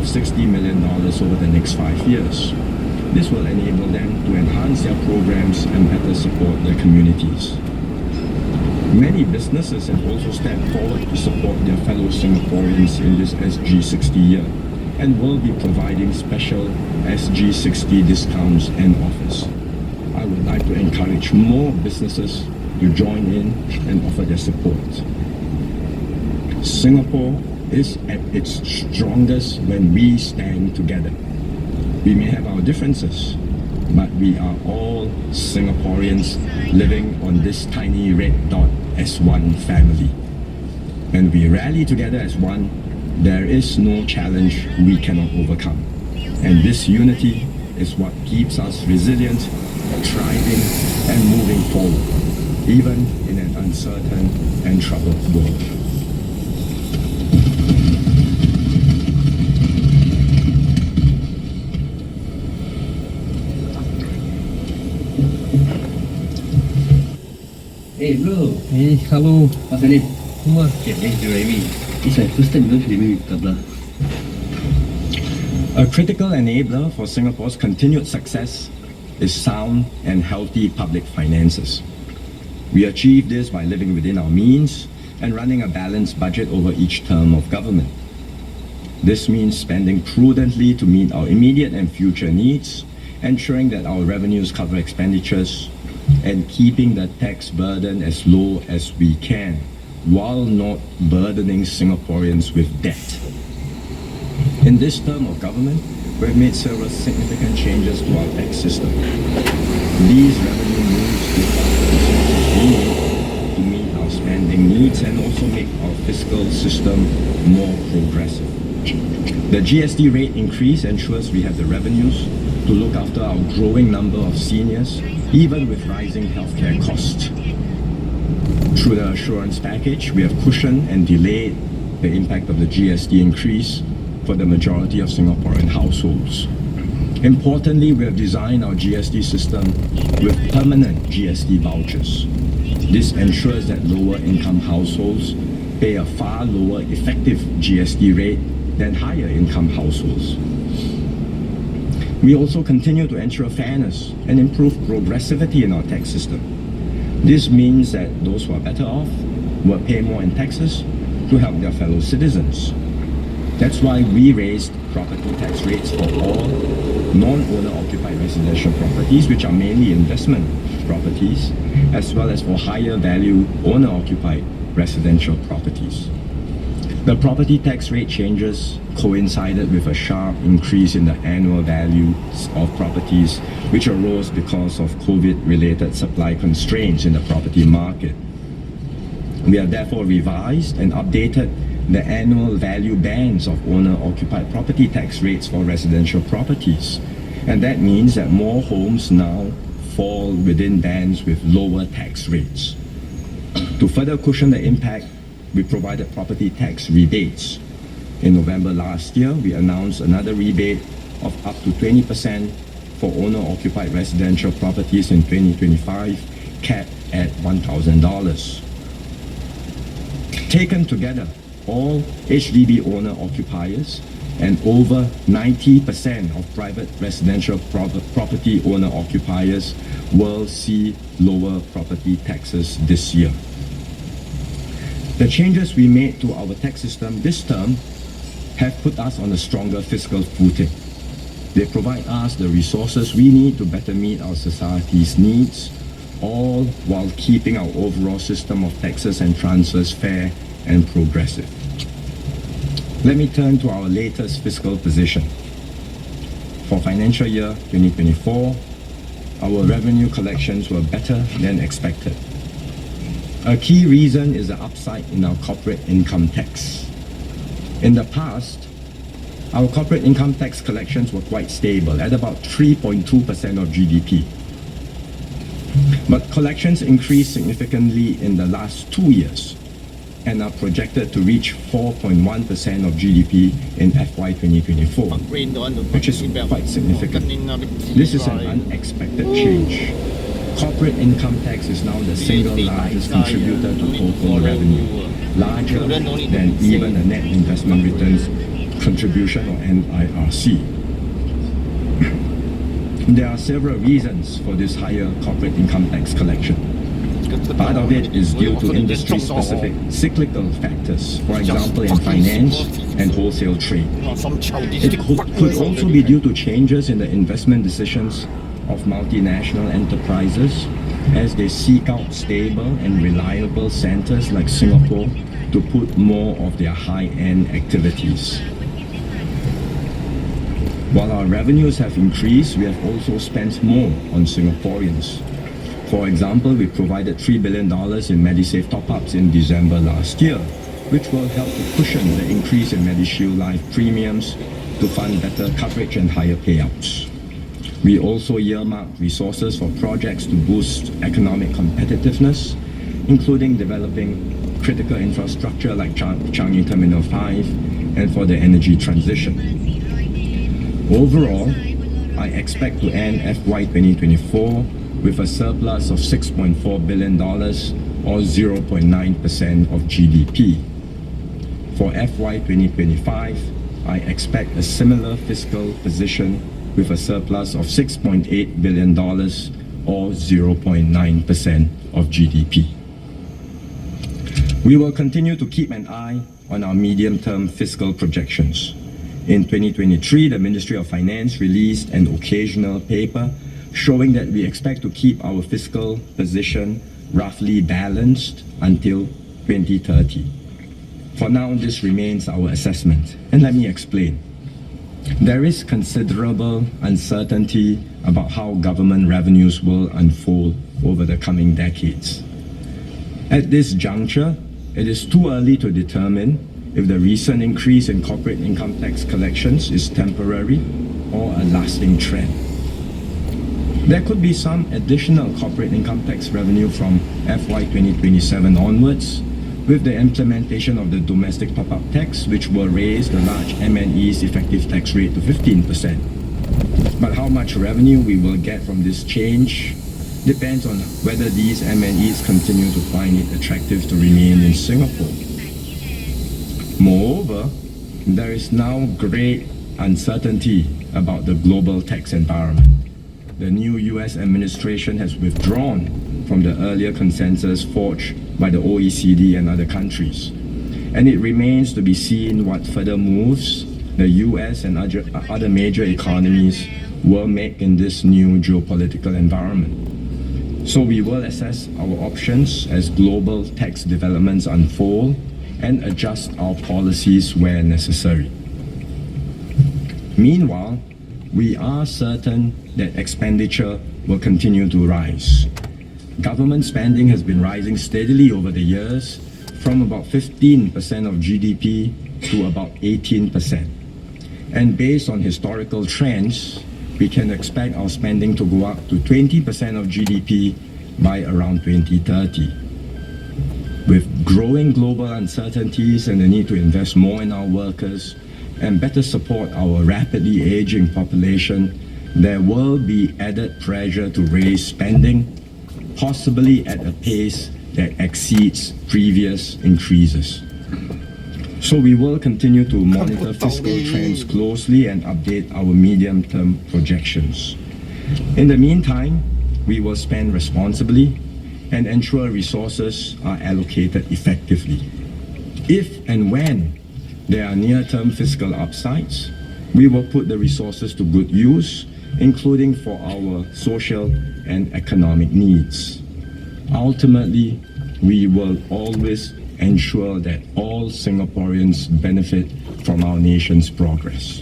of $60 million over the next 5 years. This will enable them to enhance their programs and better support their communities. Many businesses have also stepped forward to support their fellow Singaporeans in this SG60 year and will be providing special SG60 discounts and offers. I would like to encourage more businesses to join in and offer their support. Singapore is at its strongest when we stand together. We may have our differences, but we are all Singaporeans living on this tiny red dot as one family. When we rally together as one, there is no challenge we cannot overcome. And this unity is what keeps us resilient, thriving, and moving forward, even in an uncertain and troubled world. Hey bro, Hey, hello. what's your name? Umar. Okay, this is Jeremy. It's my first time filming with Tabla. A critical enabler for Singapore's continued success is sound and healthy public finances. We achieve this by living within our means and running a balanced budget over each term of government. This means spending prudently to meet our immediate and future needs, ensuring that our revenues cover expenditures, and keeping the tax burden as low as we can, while not burdening Singaporeans with debt. In this term of government, we've made several significant changes to our tax system. These revenue moves give us the resources we need to meet our spending needs and also make our fiscal system more progressive. The GST rate increase ensures we have the revenues to look after our growing number of seniors, even with rising healthcare costs. Through the assurance package, we have cushioned and delayed the impact of the GST increase for the majority of Singaporean households. Importantly, we have designed our GST system with permanent GST vouchers. This ensures that lower income households pay a far lower effective GST rate than higher income households. We also continue to ensure fairness and improve progressivity in our tax system. This means that those who are better off will pay more in taxes to help their fellow citizens. That's why we raised property tax rates for all non-owner occupied residential properties, which are mainly investment properties, as well as for higher value owner occupied residential properties. The property tax rate changes coincided with a sharp increase in the annual values of properties, which arose because of COVID-related supply constraints in the property market. We have therefore revised and updated the annual value bands of owner-occupied property tax rates for residential properties. And that means that more homes now fall within bands with lower tax rates. To further cushion the impact, we provided property tax rebates. In November last year, we announced another rebate of up to 20% for owner-occupied residential properties in 2025, capped at $1,000. Taken together, all HDB owner-occupiers and over 90% of private residential property owner-occupiers will see lower property taxes this year. The changes we made to our tax system this term have put us on a stronger fiscal footing. They provide us the resources we need to better meet our society's needs, all while keeping our overall system of taxes and transfers fair and progressive. Let me turn to our latest fiscal position. For financial year 2024, our revenue collections were better than expected. A key reason is the upside in our corporate income tax. In the past, our corporate income tax collections were quite stable at about 3.2% of GDP. But collections increased significantly in the last 2 years and are projected to reach 4.1% of GDP in FY 2024, which is quite significant. This is an unexpected change. Corporate income tax is now the single largest contributor to total revenue, larger than even the net investment returns contribution, or NIRC. There are several reasons for this higher corporate income tax collection. Part of it is due to industry-specific cyclical factors, for example in finance and wholesale trade. It could also be due to changes in the investment decisions of multinational enterprises as they seek out stable and reliable centers like Singapore to put more of their high-end activities. While our revenues have increased, we have also spent more on Singaporeans. For example, we provided $3 billion in MediSave top-ups in December last year, which will help to cushion the increase in MediShield Life premiums to fund better coverage and higher payouts. We also earmarked resources for projects to boost economic competitiveness, including developing critical infrastructure like Changi Terminal 5 and for the energy transition. Overall, I expect to end FY 2024 with a surplus of $6.4 billion or 0.9% of GDP. For FY 2025, I expect a similar fiscal position with a surplus of $6.8 billion or 0.9% of GDP. We will continue to keep an eye on our medium-term fiscal projections. In 2023, the Ministry of Finance released an occasional paper showing that we expect to keep our fiscal position roughly balanced until 2030. For now, this remains our assessment, and let me explain. There is considerable uncertainty about how government revenues will unfold over the coming decades. At this juncture, it is too early to determine if the recent increase in corporate income tax collections is temporary or a lasting trend. There could be some additional corporate income tax revenue from FY 2027 onwards, with the implementation of the domestic top-up tax, which will raise the large MNE's effective tax rate to 15%. But how much revenue we will get from this change depends on whether these MNEs continue to find it attractive to remain in Singapore. Moreover, there is now great uncertainty about the global tax environment. The new US administration has withdrawn from the earlier consensus forged by the OECD and other countries. And it remains to be seen what further moves the US and other major economies will make in this new geopolitical environment. So we will assess our options as global tax developments unfold and adjust our policies where necessary. Meanwhile, we are certain that expenditure will continue to rise. Government spending has been rising steadily over the years, from about 15% of GDP to about 18%. And based on historical trends, we can expect our spending to go up to 20% of GDP by around 2030. With growing global uncertainties and the need to invest more in our workers and better support our rapidly aging population, there will be added pressure to raise spending, possibly at a pace that exceeds previous increases. So we will continue to monitor fiscal trends closely and update our medium-term projections. In the meantime, we will spend responsibly and ensure resources are allocated effectively. If and when there are near-term fiscal upsides, we will put the resources to good use, including for our social and economic needs. Ultimately, we will always ensure that all Singaporeans benefit from our nation's progress.